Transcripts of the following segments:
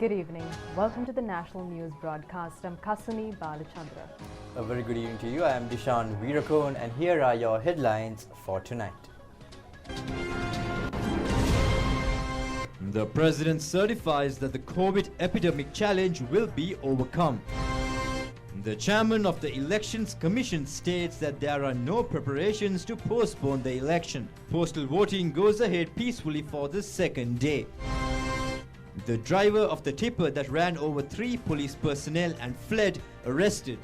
Good evening. Welcome to the National News Broadcast. I'm Kasumi Balachandra. A very good evening to you. I am Dishan Veerakone and here are your headlines for tonight. The President certifies that the COVID epidemic challenge will be overcome. The chairman of the Elections Commission states that there are no preparations to postpone the election. Postal voting goes ahead peacefully for the second day. The driver of the tipper that ran over 3 police personnel and fled arrested.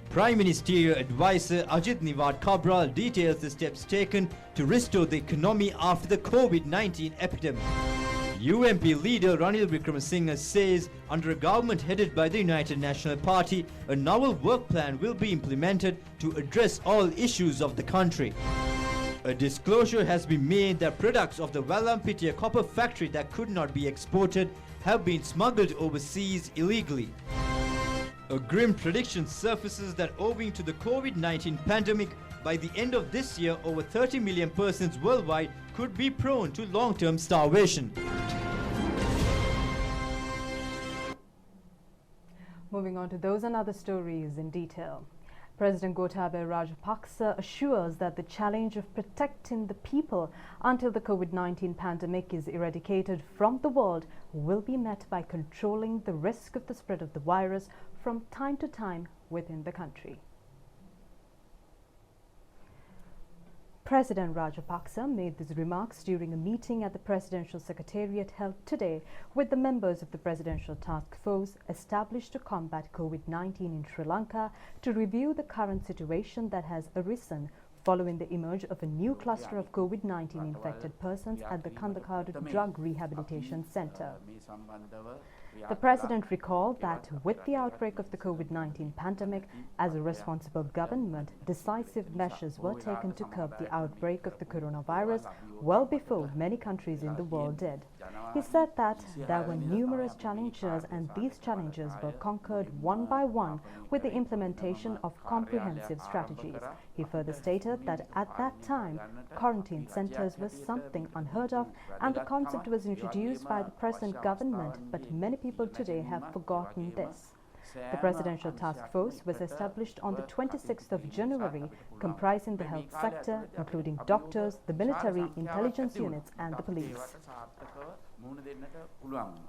Prime Ministerial Advisor Ajit Niwad Cabral details the steps taken to restore the economy after the COVID-19 epidemic. UMP leader Ranil Wickremesinghe says under a government headed by the United National Party, a novel work plan will be implemented to address all issues of the country. A disclosure has been made that products of the Vallampitia copper factory that could not be exported have been smuggled overseas illegally. A grim prediction surfaces that owing to the COVID-19 pandemic, by the end of this year, over 30 million persons worldwide could be prone to long-term starvation. Moving on to those and other stories in detail. President Gotabaya Rajapaksa assures that the challenge of protecting the people until the COVID-19 pandemic is eradicated from the world will be met by controlling the risk of the spread of the virus from time to time within the country. President Rajapaksa made these remarks during a meeting at the Presidential Secretariat held today with the members of the Presidential Task Force established to combat COVID-19 in Sri Lanka to review the current situation that has arisen following the emerge of a new cluster of COVID-19 infected persons at the Kandakadu Drug Rehabilitation Centre. The President recalled that with the outbreak of the COVID-19 pandemic, as a responsible government, decisive measures were taken to curb the outbreak of the coronavirus well before many countries in the world did. He said that there were numerous challenges and these challenges were conquered one by one with the implementation of comprehensive strategies. He further stated that at that time, quarantine centres were something unheard of and the concept was introduced by the present government, but many people today have forgotten this. The Presidential Task Force was established on the 26th of January, comprising the health sector, including doctors, the military, intelligence units and the police.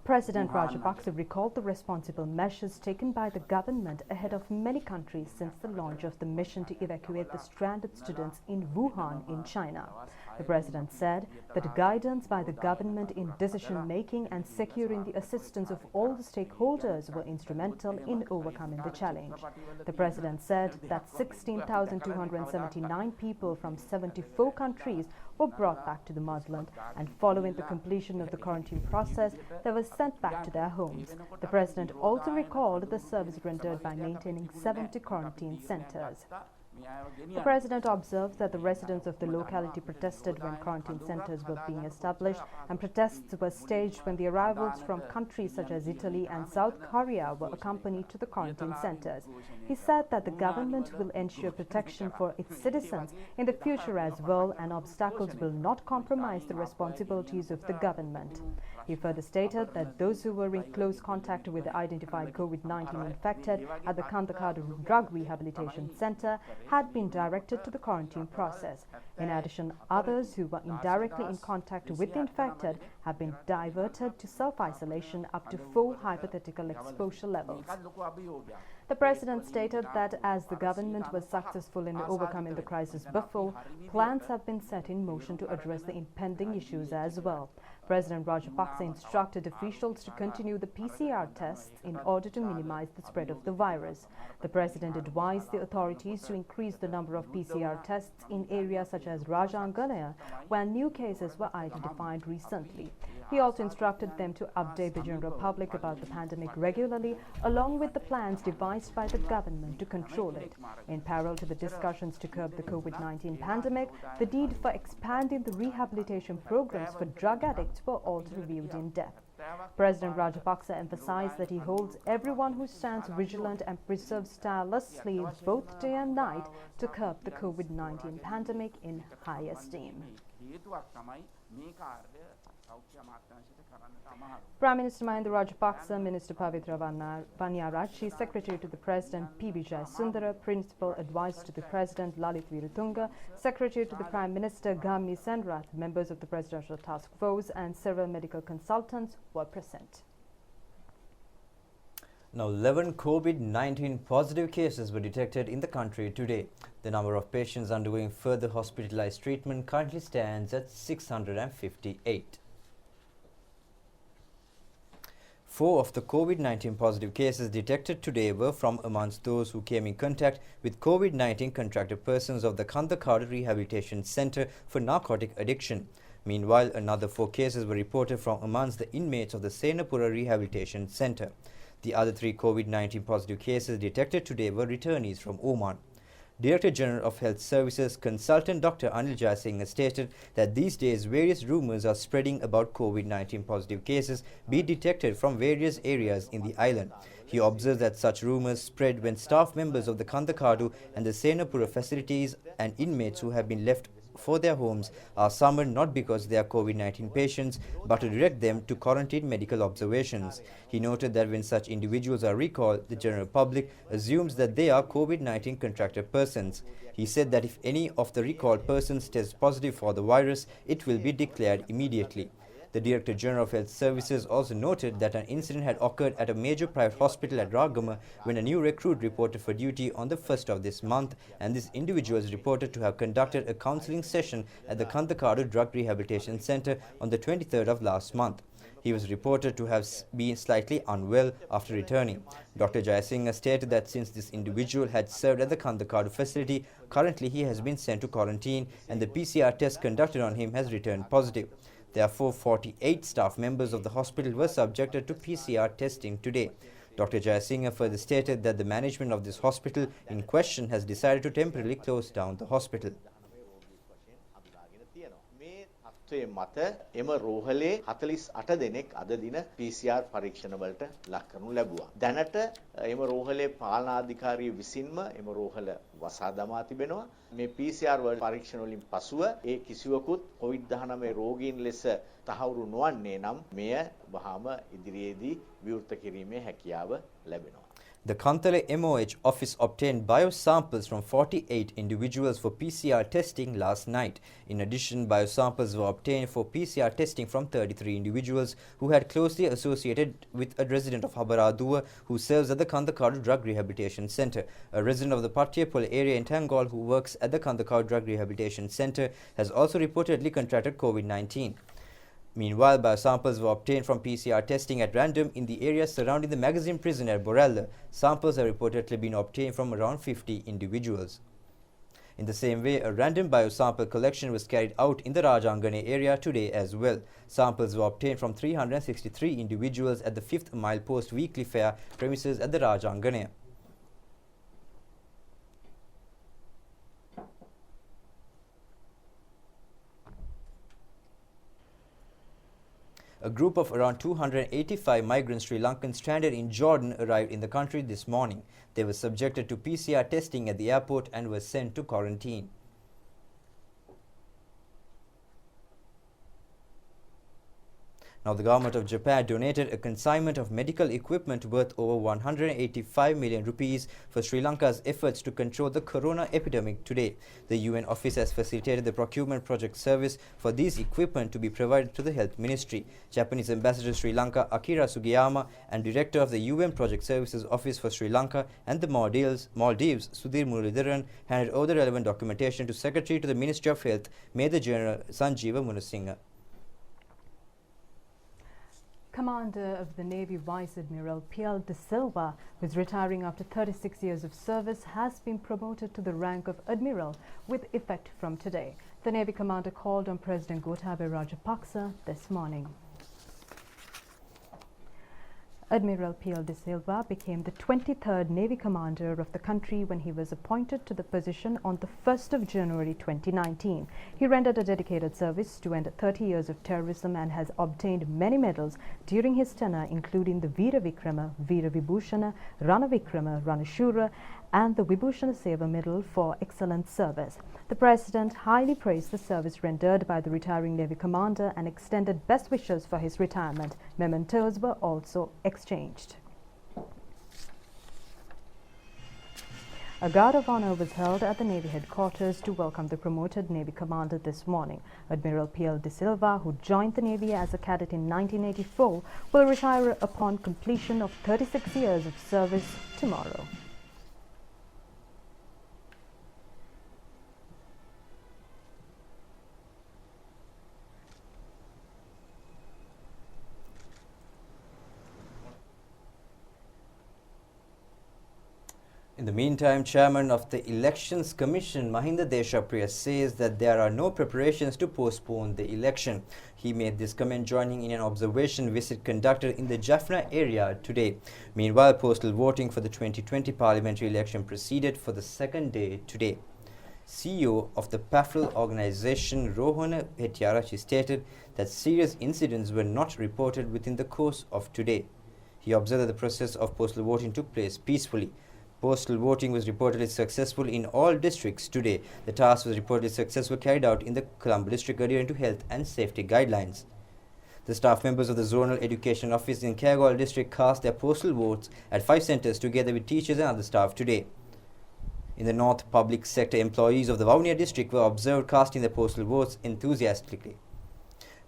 President Rajapaksa recalled the responsible measures taken by the government ahead of many countries since the launch of the mission to evacuate the stranded students in Wuhan in China. The President said that guidance by the government in decision-making and securing the assistance of all the stakeholders were instrumental in overcoming the challenge. The President said that 16,279 people from 74 countries were brought back to the motherland, and following the completion of the quarantine process, they were sent back to their homes. The President also recalled the service rendered by maintaining 70 quarantine centres. The President observed that the residents of the locality protested when quarantine centres were being established, and protests were staged when the arrivals from countries such as Italy and South Korea were accompanied to the quarantine centres. He said that the government will ensure protection for its citizens in the future as well, and obstacles will not compromise the responsibilities of the government. He further stated that those who were in close contact with the identified COVID-19 infected at the Kandakadu Drug Rehabilitation Centre had been directed to the quarantine process. In addition, others who were indirectly in contact with the infected have been diverted to self-isolation up to 4 hypothetical exposure levels. The President stated that as the government was successful in overcoming the crisis before, plans have been set in motion to address the impending issues as well. President Rajapaksa instructed officials to continue the PCR tests in order to minimize the spread of the virus. The President advised the authorities to increase the number of PCR tests in areas such as Rajangalaya, where new cases were identified recently. He also instructed them to update the general public about the pandemic regularly, along with the plans devised by the government to control it. In parallel to the discussions to curb the COVID-19 pandemic, the need for expanding the rehabilitation programs for drug addicts were also reviewed in depth. President Rajapaksa emphasized that he holds everyone who stands vigilant and preserves tirelessly both day and night to curb the COVID-19 pandemic in high esteem. Prime Minister Mahinda Rajapaksa, Minister Pavitra Vaniyarachi, Secretary to the President P. Vijay Sundara, Principal Advisor to the President Lalit Virutunga, Secretary to the Prime Minister Gamni Senrath, members of the Presidential Task Force and several medical consultants were present. Now, 11 COVID-19 positive cases were detected in the country today. The number of patients undergoing further hospitalized treatment currently stands at 658. 4 of the COVID-19 positive cases detected today were from amongst those who came in contact with COVID-19 contracted persons of the Kandakadu Rehabilitation Center for Narcotic Addiction. Meanwhile, another 4 cases were reported from amongst the inmates of the Senapura Rehabilitation Center. The other 3 COVID-19 positive cases detected today were returnees from Oman. Director General of Health Services Consultant Dr. Anil Jayasinghe stated that these days various rumors are spreading about COVID-19 positive cases being detected from various areas in the island. He observes that such rumors spread when staff members of the Kandakadu and the Senapura facilities and inmates who have been left for their homes are summoned not because they are COVID-19 patients but to direct them to quarantine medical observations. He noted that when such individuals are recalled, the general public assumes that they are COVID-19 contracted persons. He said that if any of the recalled persons tests positive for the virus, it will be declared immediately. The Director General of Health Services also noted that an incident had occurred at a major private hospital at Ragama when a new recruit reported for duty on the 1st of this month, and this individual is reported to have conducted a counselling session at the Kandakadu Drug Rehabilitation Centre on the 23rd of last month. He was reported to have been slightly unwell after returning. Dr. Jayasinghe stated that since this individual had served at the Kandakadu facility, currently he has been sent to quarantine and the PCR test conducted on him has returned positive. Therefore, 48 staff members of the hospital were subjected to PCR testing today. Dr. Jayasinghe further stated that the management of this hospital in question has decided to temporarily close down the hospital. මත එම රෝහලේ 48 දෙනෙක් අද දින PCR පරීක්ෂණ වලට ලක් කරනු ලැබුවා. දැනට එම රෝහලේ පාලනාධිකාරිය විසින්ම එම රෝහල වසා දමා තිබෙනවා. මේ PCR වල පරීක්ෂණ වලින් පසුව ඒ කිසිවකුත් COVID-19 රෝගීන් ලෙස තහවුරු නොවන්නේ නම් මෙය වහාම ඉදිරියේදී විවෘත කිරීමේ හැකියාව ලැබෙනවා. The Kantale MOH office obtained biosamples from 48 individuals for PCR testing last night. In addition, biosamples were obtained for PCR testing from 33 individuals who had closely associated with a resident of Habaraduwa who serves at the Kandakadu Drug Rehabilitation Center. A resident of the Patyapol area in Tangol who works at the Kandakadu Drug Rehabilitation Center has also reportedly contracted COVID-19. Meanwhile, biosamples were obtained from PCR testing at random in the area surrounding the magazine prison at Borella. Samples have reportedly been obtained from around 50 individuals. In the same way, a random biosample collection was carried out in the Rajangane area today as well. Samples were obtained from 363 individuals at the 5th Mile Post Weekly Fair premises at the Rajangane. A group of around 285 migrant Sri Lankans stranded in Jordan arrived in the country this morning. They were subjected to PCR testing at the airport and were sent to quarantine. Now, the government of Japan donated a consignment of medical equipment worth over 185 million rupees for Sri Lanka's efforts to control the corona epidemic today. The UN office has facilitated the procurement project service for these equipment to be provided to the Health Ministry. Japanese Ambassador to Sri Lanka Akira Sugiyama and Director of the UN Project Services Office for Sri Lanka and the Maldives Sudhir Muralidharan handed over the relevant documentation to Secretary to the Ministry of Health, Major General Sanjeeva Munasinghe. Commander of the Navy Vice Admiral P.L. De Silva, who is retiring after 36 years of service, has been promoted to the rank of Admiral with effect from today. The Navy commander called on President Gotabaya Rajapaksa this morning. Admiral P.L. De Silva became the 23rd Navy Commander of the country when he was appointed to the position on the 1st of January 2019. He rendered a dedicated service to end 30 years of terrorism and has obtained many medals during his tenure, including the Veera Vikrama, Veera Vibhushana, Rana Vikrama, Rana Shura, and the Vibhushana Seva Medal for excellent service. The President highly praised the service rendered by the retiring Navy Commander and extended best wishes for his retirement. Mementos were also exchanged. A guard of honor was held at the Navy headquarters to welcome the promoted Navy Commander this morning. Admiral P.L. De Silva, who joined the Navy as a cadet in 1984, will retire upon completion of 36 years of service tomorrow. In the meantime, Chairman of the Elections Commission, Mahinda Deshapriya, says that there are no preparations to postpone the election. He made this comment joining in an observation visit conducted in the Jaffna area today. Meanwhile, postal voting for the 2020 parliamentary election proceeded for the second day today. CEO of the PAFL organization, Rohana Hettiarachchi, stated that serious incidents were not reported within the course of today. He observed that the process of postal voting took place peacefully. Postal voting was reportedly successful in all districts today. The task was reportedly successfully carried out in the Colombo district adhering to health and safety guidelines. The staff members of the Zonal Education Office in Kergol district cast their postal votes at 5 centres together with teachers and other staff today. In the north, public sector employees of the Vavuniya district were observed casting their postal votes enthusiastically.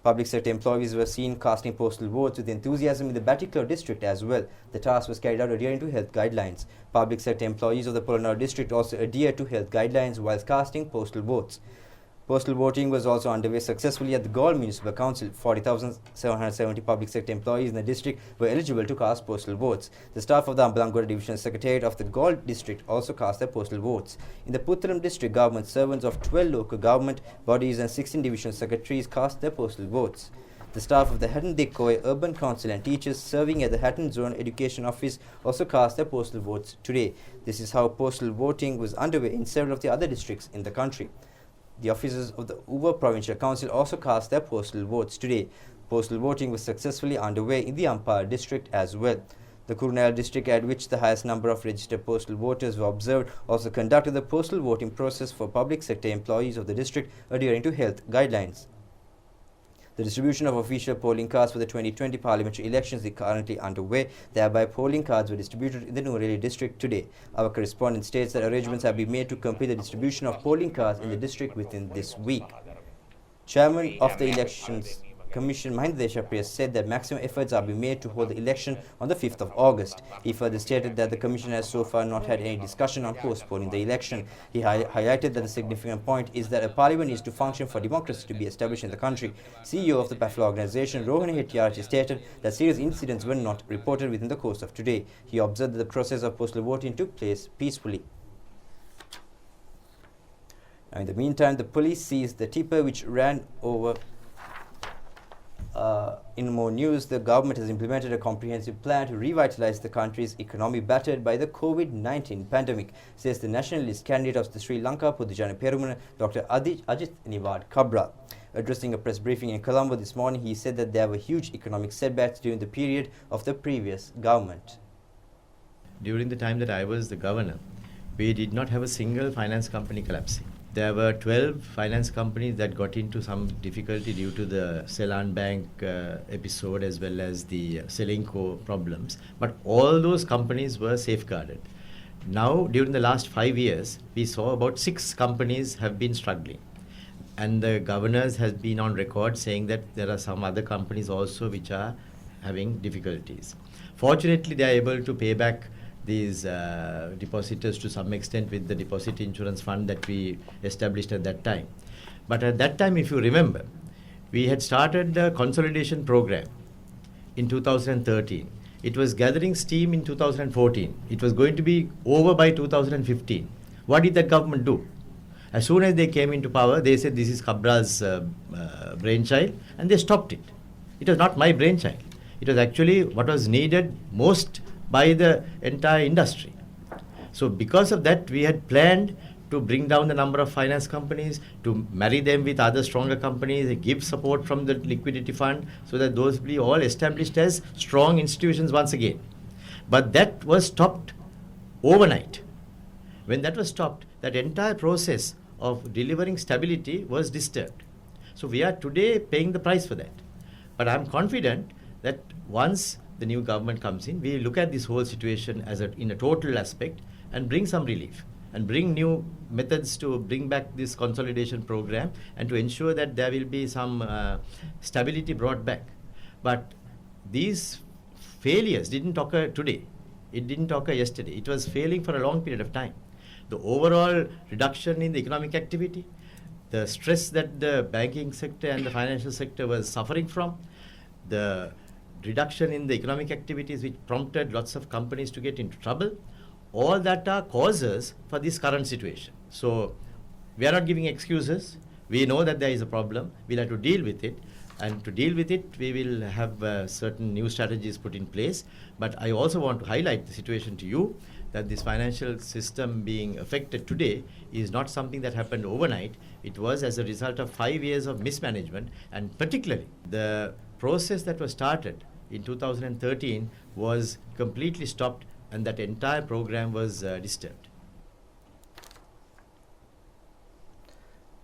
Public sector employees were seen casting postal votes with enthusiasm in the Batticaloa district as well. The task was carried out adhering to health guidelines. Public sector employees of the Polonnaruwa district also adhered to health guidelines whilst casting postal votes. Postal voting was also underway successfully at the Galle Municipal Council. 40,770 public sector employees in the district were eligible to cast postal votes. The staff of the Ambalangoda Divisional Secretariat of the Galle district also cast their postal votes. In the Puttalam district, government servants of 12 local government bodies and 16 divisional secretaries cast their postal votes. The staff of the Hatton Dikkoy Urban Council and teachers serving at the Hatton Zone Education Office also cast their postal votes today. This is how postal voting was underway in several of the other districts in the country. The officers of the Uva Provincial Council also cast their postal votes today. Postal voting was successfully underway in the Ampara district as well. The Kurunela district, at which the highest number of registered postal voters were observed, also conducted the postal voting process for public sector employees of the district adhering to health guidelines. The distribution of official polling cards for the 2020 parliamentary elections is currently underway. Thereby, polling cards were distributed in the Nureli district today. Our correspondent states that arrangements have been made to complete the distribution of polling cards in the district within this week. Chairman of the Elections Commission, Mahinda Deshapriya, said that maximum efforts are being made to hold the election on the 5th of August. He further stated that the Commission has so far not had any discussion on postponing the election. He highlighted that the significant point is that a parliament needs to function for democracy to be established in the country. CEO of the PAFL organization, Rohana Hettiarachchi, stated that serious incidents were not reported within the course of today. He observed that the process of postal voting took place peacefully. Now, in the meantime, the police seized the tipper which ran over. In more news, the government has implemented a comprehensive plan to revitalize the country's economy battered by the COVID-19 pandemic, says the nationalist candidate of the Sri Lanka Podujana Perumuna, Dr. Ajit Niwad Cabral. Addressing a press briefing in Colombo this morning, he said that there were huge economic setbacks during the period of the previous government. During the time that I was the governor, we did not have a single finance company collapsing. There were 12 finance companies that got into some difficulty due to the Ceylon Bank episode as well as the Selenco problems. But all those companies were safeguarded. Now, during the last 5 years, we saw about 6 companies have been struggling. And the governors has been on record saying that there are some other companies also which are having difficulties. Fortunately, they are able to pay back these depositors to some extent with the deposit insurance fund that we established at that time. But at that time, if you remember, we had started the consolidation program in 2013. It was gathering steam in 2014. It was going to be over by 2015. What did that government do? As soon as they came into power, they said this is Cabral's brainchild, and they stopped it. It was not my brainchild. It was actually what was needed most by the entire industry. So because of that, we had planned to bring down the number of finance companies, to marry them with other stronger companies, give support from the liquidity fund, so that those be all established as strong institutions once again. But that was stopped overnight. When that was stopped, that entire process of delivering stability was disturbed. So we are today paying the price for that. But I'm confident that once the new government comes in, we look at this whole situation as in a total aspect and bring some relief and bring new methods to bring back this consolidation program and to ensure that there will be some stability brought back. But these failures didn't occur today. It didn't occur yesterday. It was failing for a long period of time. The overall reduction in the economic activity, the stress that the banking sector and the financial sector was suffering from, the reduction in the economic activities which prompted lots of companies to get into trouble, all that are causes for this current situation. So we are not giving excuses. We know that there is a problem. We'll have to deal with it. And to deal with it, we will have certain new strategies put in place. But I also want to highlight the situation to you that this financial system being affected today is not something that happened overnight. It was as a result of 5 years of mismanagement, and particularly the process that was started in 2013 was completely stopped, and that entire program was disturbed.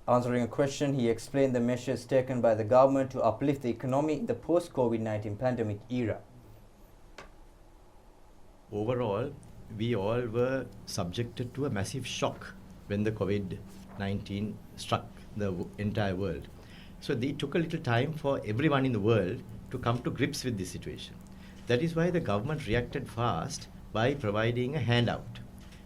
Answering a question, he explained the measures taken by the government to uplift the economy in the post-COVID-19 pandemic era. Overall, we all were subjected to a massive shock when the COVID-19 struck the entire world. So it took a little time for everyone in the world to come to grips with this situation. That is why the government reacted fast by providing a handout,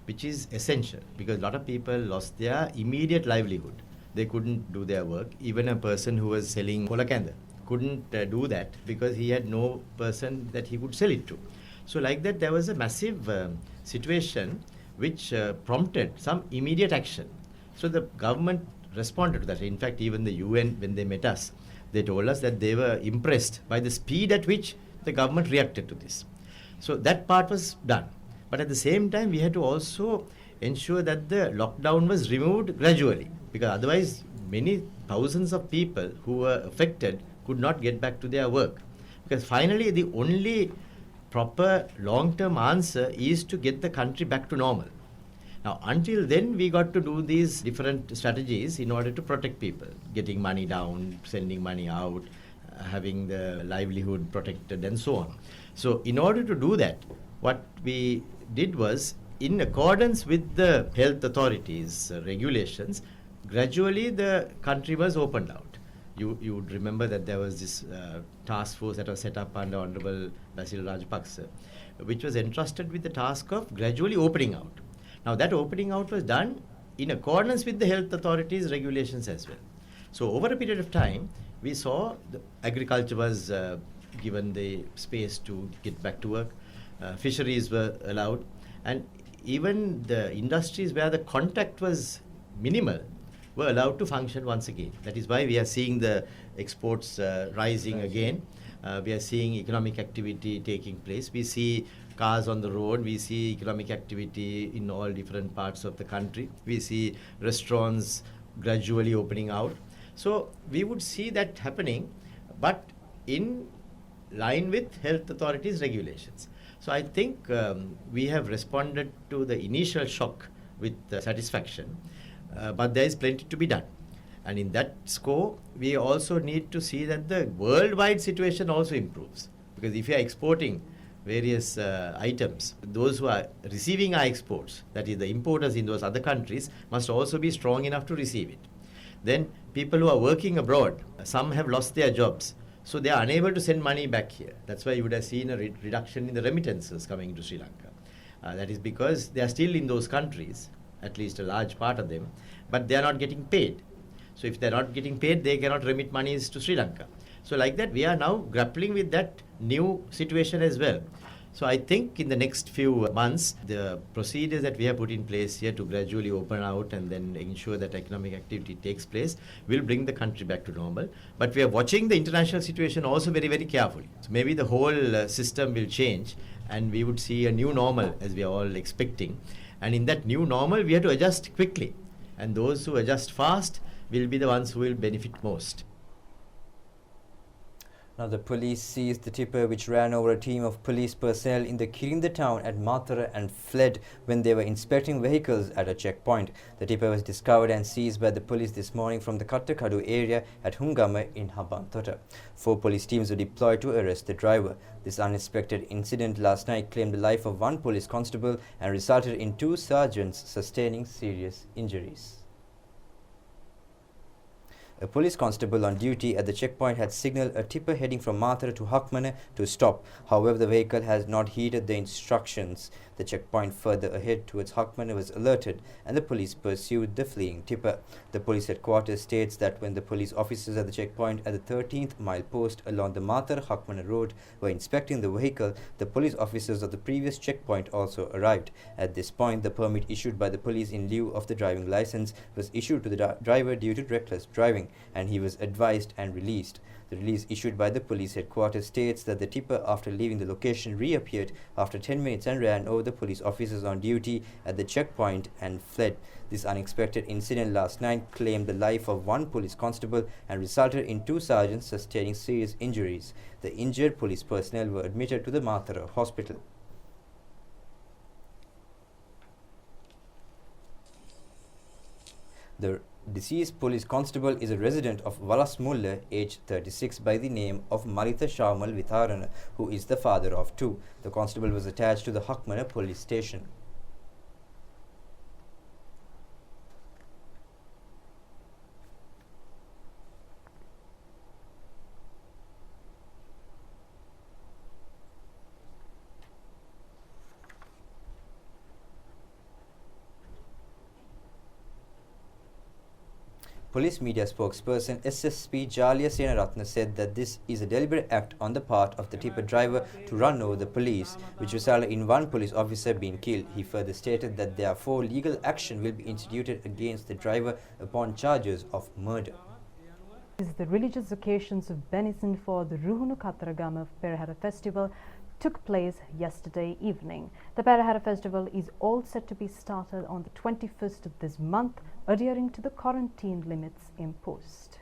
which is essential because a lot of people lost their immediate livelihood. They couldn't do their work. Even a person who was selling kolakanda couldn't do that because he had no person that he could sell it to. So like that, there was a massive situation which prompted some immediate action. So the government responded to that. In fact, even the UN, when they met us, they told us that they were impressed by the speed at which the government reacted to this. So that part was done. But at the same time, we had to also ensure that the lockdown was removed gradually, because otherwise many thousands of people who were affected could not get back to their work. Because finally, the only proper long-term answer is to get the country back to normal. Now, until then, we got to do these different strategies in order to protect people, getting money down, sending money out, having the livelihood protected, and so on. So, in order to do that, what we did was, in accordance with the health authorities' regulations, gradually the country was opened out. You would remember that there was this task force that was set up under Honorable Basil Rajapaksa, which was entrusted with the task of gradually opening out. Now that opening out was done in accordance with the health authorities' regulations as well. So over a period of time, we saw the agriculture was given the space to get back to work, fisheries were allowed, and even the industries where the contact was minimal were allowed to function once again. That is why we are seeing the exports rising again. We are seeing economic activity taking place. We see cars on the road. We see economic activity in all different parts of the country. We see restaurants gradually opening out. So we would see that happening, but in line with health authorities' regulations. So I think we have responded to the initial shock with satisfaction. But there is plenty to be done. And in that score, we also need to see that the worldwide situation also improves. Because if you are exporting various items, those who are receiving our exports, that is the importers in those other countries, must also be strong enough to receive it. Then people who are working abroad, some have lost their jobs. So they are unable to send money back here. That's why you would have seen a reduction in the remittances coming into Sri Lanka. That is because they are still in those countries, at least a large part of them, but they are not getting paid. So if they are not getting paid, they cannot remit monies to Sri Lanka. So like that, we are now grappling with that new situation as well. So I think in the next few months, the procedures that we have put in place here to gradually open out and then ensure that economic activity takes place will bring the country back to normal. But we are watching the international situation also very, very carefully. So maybe the whole system will change and we would see a new normal as we are all expecting. And in that new normal, we have to adjust quickly. And those who adjust fast will be the ones who will benefit most. Now, the police seized the tipper which ran over a team of police personnel in the Kirinda town at Mathura and fled when they were inspecting vehicles at a checkpoint. The tipper was discovered and seized by the police this morning from the Kattakadu area at Hungama in Hambantota. 4 police teams were deployed to arrest the driver. This unexpected incident last night claimed the life of 1 police constable and resulted in 2 sergeants sustaining serious injuries. A police constable on duty at the checkpoint had signalled a tipper heading from Mathura to Hakmane to stop. However, the vehicle has not heeded the instructions. The checkpoint further ahead towards Hakmane was alerted and the police pursued the fleeing tipper. The police headquarters states that when the police officers at the checkpoint at the 13th mile post along the Mathura-Hakmane road were inspecting the vehicle, the police officers of the previous checkpoint also arrived. At this point, the permit issued by the police in lieu of the driving license was issued to the driver due to reckless driving, and he was advised and released. The release issued by the police headquarters states that the tipper, after leaving the location, reappeared after 10 minutes and ran over the police officers on duty at the checkpoint and fled. This unexpected incident last night claimed the life of 1 police constable and resulted in 2 sergeants sustaining serious injuries. The injured police personnel were admitted to the Mathura hospital. The deceased police constable is a resident of Walasmulla, aged 36, by the name of Maritha Shamal Vitharana, who is the father of 2. The constable was attached to the Hakmane police station. Police media spokesperson SSP Jalia Senaratna said that this is a deliberate act on the part of the tipper driver to run over the police, which resulted in 1 police officer being killed. He further stated that therefore legal action will be instituted against the driver upon charges of murder. The religious occasions of benison for the Ruhunu Kattaragama Perahera festival took place yesterday evening. The Perahera festival is all set to be started on the 21st of this month, adhering to the quarantine limits imposed.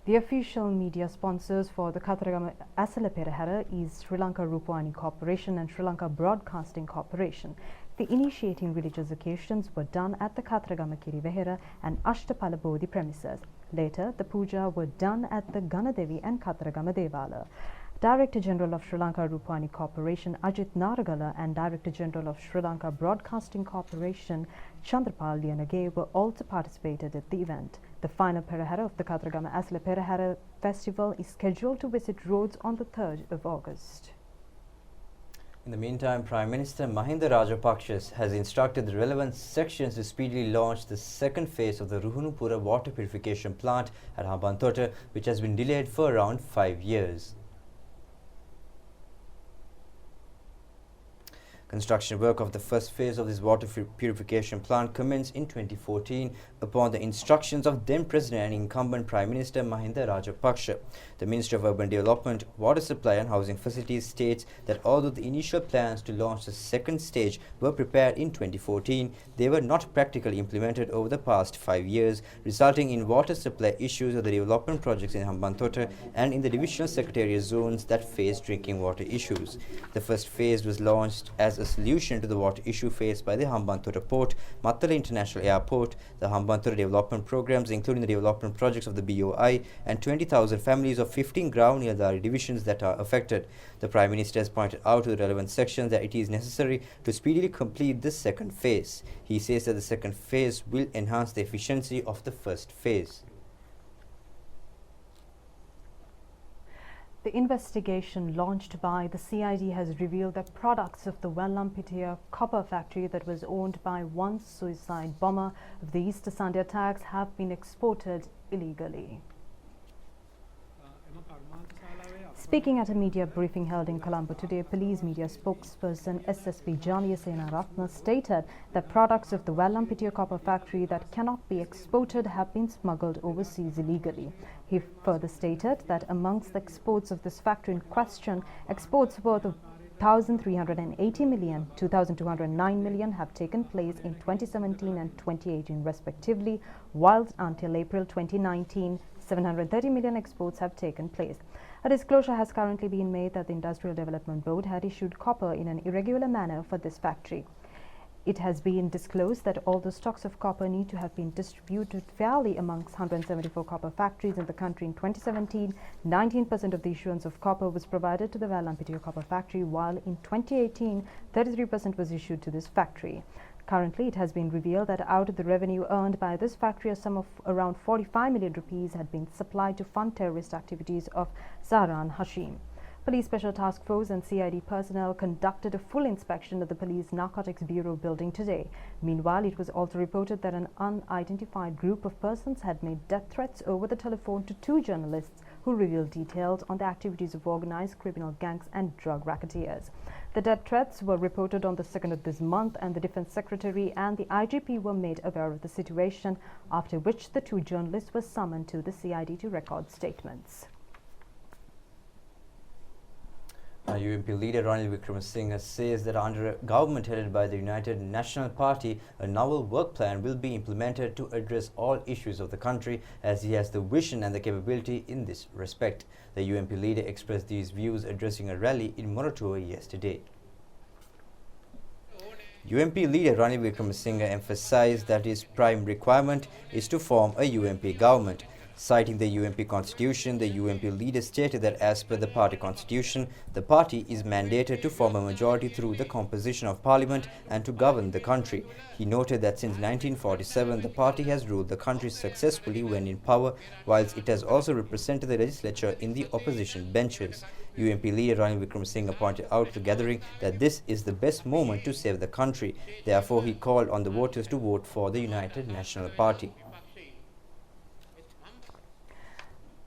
The official media sponsors for the Kattaragama Asala Perahera is Sri Lanka Rupavahini Corporation and Sri Lanka Broadcasting Corporation. The initiating religious occasions were done at the Kattaragama Kirivehera and Ashtapala Bodhi premises. Later, the puja were done at the Ganadevi and Kattaragama Devala. Director General of Sri Lanka Rupavahini Corporation Ajit Naragala and Director General of Sri Lanka Broadcasting Corporation Chandrapal Lianage were also participated at the event. The final Perahera of the Kattaragama Asala Perahera festival is scheduled to visit Rhodes on the 3rd of August. In the meantime, Prime Minister Mahinda Rajapaksa has instructed the relevant sections to speedily launch the second phase of the Ruhunupura water purification plant at Hambantota, which has been delayed for around 5 years. Construction work of the first phase of this water purification plant commenced in 2014 upon the instructions of then President and incumbent Prime Minister Mahinda Rajapaksa. The Ministry of Urban Development, Water Supply and Housing Facilities states that although the initial plans to launch the second stage were prepared in 2014, they were not practically implemented over the past 5 years, resulting in water supply issues of the development projects in Hambantota and in the divisional secretariat zones that face drinking water issues. The first phase was launched as a solution to the water issue faced by the Hambantota Port, Mattala International Airport, the Hambantota development programs including the development projects of the BOI and 20,000 families of 15 Grau Nilagiri divisions that are affected. The Prime Minister has pointed out to the relevant sections that it is necessary to speedily complete the second phase. He says that the second phase will enhance the efficiency of the first phase. The investigation launched by the CID has revealed that products of the Wellampitia copper factory that was owned by one suicide bomber of the Easter Sunday attacks have been exported illegally. Speaking at a media briefing held in Colombo today, police media spokesperson SSP Janiya Senaratna stated that products of the Vallampitiya copper factory that cannot be exported have been smuggled overseas illegally. He further stated that amongst the exports of this factory in question, exports worth of 1,380 million, 2,209 million have taken place in 2017 and 2018 respectively, whilst until April 2019, 730 million exports have taken place. A disclosure has currently been made that the Industrial Development Board had issued copper in an irregular manner for this factory. It has been disclosed that all the stocks of copper need to have been distributed fairly amongst 174 copper factories in the country in 2017. 19% of the issuance of copper was provided to the Vallampitiya copper factory, while in 2018, 33% was issued to this factory. Currently, it has been revealed that out of the revenue earned by this factory, a sum of around 45 million rupees had been supplied to fund terrorist activities of Zahran Hashim. Police Special Task Force and CID personnel conducted a full inspection of the Police Narcotics Bureau building today. Meanwhile, it was also reported that an unidentified group of persons had made death threats over the telephone to two journalists who revealed details on the activities of organized criminal gangs and drug racketeers. The death threats were reported on the 2nd of this month, and the Defense Secretary and the IGP were made aware of the situation, after which the two journalists were summoned to the CID to record statements. UMP leader Ranil Wickremesinghe says that under a government headed by the United National Party, a novel work plan will be implemented to address all issues of the country, as he has the vision and the capability in this respect. The UMP leader expressed these views addressing a rally in Moratuwa yesterday. UMP leader Ranil Wickremesinghe emphasized that his prime requirement is to form a UMP government. Citing the UMP constitution, the UMP leader stated that as per the party constitution, the party is mandated to form a majority through the composition of parliament and to govern the country. He noted that since 1947, the party has ruled the country successfully when in power, whilst it has also represented the legislature in the opposition benches. UMP leader Ranil Wickremesinghe pointed out to the gathering that this is the best moment to save the country. Therefore, he called on the voters to vote for the United National Party.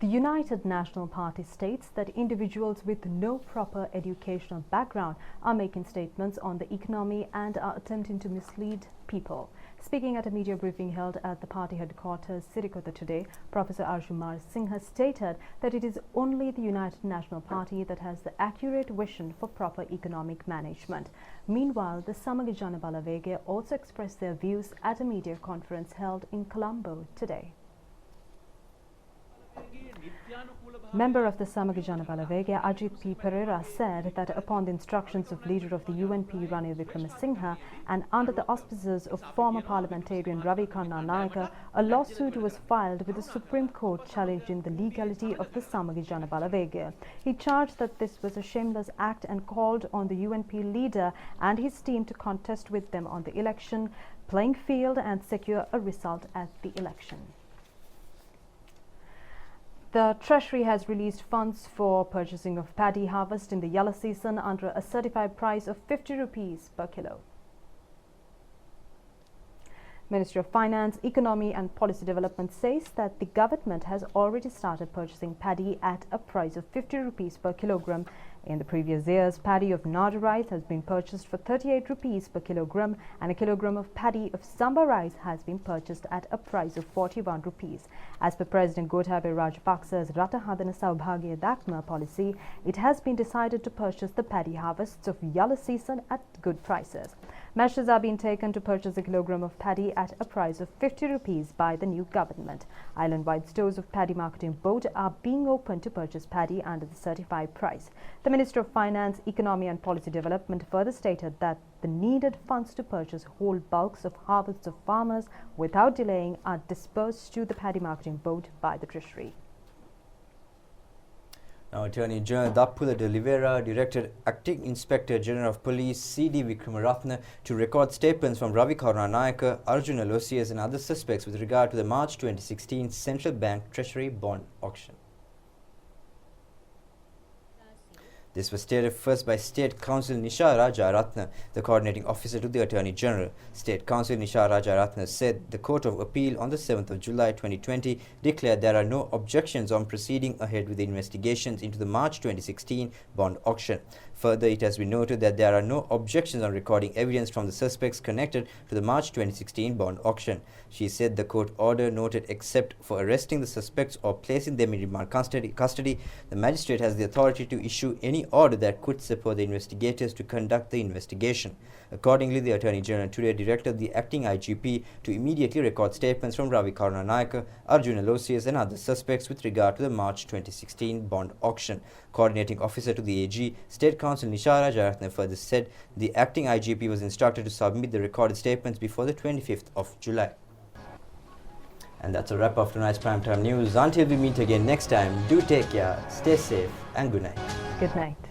The United National Party states that individuals with no proper educational background are making statements on the economy and are attempting to mislead people. Speaking at a media briefing held at the party headquarters, Sirikota today, Professor Arjumar Singh stated that it is only the United National Party that has the accurate vision for proper economic management. Meanwhile, the Samaga Jana Balavege also expressed their views at a media conference held in Colombo today. Member of the Samaga Jana Balavege, Ajit P. Perahera, said that upon the instructions of leader of the UNP Ranil Wickremesinghe and under the auspices of former parliamentarian Ravi Karnanayaka, a lawsuit was filed with the Supreme Court challenging the legality of the Samaga Jana Balavege. He charged that this was a shameless act and called on the UNP leader and his team to contest with them on the election playing field and secure a result at the election. The Treasury has released funds for purchasing of paddy harvest in the yellow season under a certified price of 50 rupees per kilo. Ministry of Finance, Economy and Policy Development says that the government has already started purchasing paddy at a price of 50 rupees per kilogram. In the previous years, paddy of Nada rice has been purchased for 38 rupees per kilogram, and a kilogram of paddy of Samba rice has been purchased at a price of 41 rupees. As per President Gotabaya Rajapaksa's Rata Hadana Saubhagya Dakma policy, it has been decided to purchase the paddy harvests of yellow season at good prices. Measures are being taken to purchase a kilogram of paddy at a price of 50 rupees by the new government. Island-wide stores of Paddy Marketing Board are being opened to purchase paddy under the certified price. The Minister of Finance, Economy and Policy Development further stated that the needed funds to purchase whole bulks of harvests of farmers without delaying are dispersed to the Paddy Marketing Board by the Treasury. Now, Attorney General Dappula de Oliveira directed Acting Inspector General of Police C.D. Vikramaratne to record statements from Ravi Karnanayaka, Arjun Aloysius and other suspects with regard to the March 2016 Central Bank Treasury bond auction. This was stated first by State Counsel Nisha Rajaratne, the coordinating officer to the Attorney General. State Counsel Nisha Rajaratne said the Court of Appeal on the 7th of July 2020 declared there are no objections on proceeding ahead with the investigations into the March 2016 bond auction. Further, it has been noted that there are no objections on recording evidence from the suspects connected to the March 2016 bond auction. She said the court order noted except for arresting the suspects or placing them in remand custody, the magistrate has the authority to issue any order that could support the investigators to conduct the investigation. Accordingly, the Attorney General today directed the acting IGP to immediately record statements from Ravi Karunanayaka, Arjuna Losius and other suspects with regard to the March 2016 bond auction. Coordinating officer to the AG, State Counsel Nishara Jaratne further said the acting IGP was instructed to submit the recorded statements before the 25th of July. And that's a wrap of tonight's Primetime News. Until we meet again next time, do take care, stay safe and good night. Good night.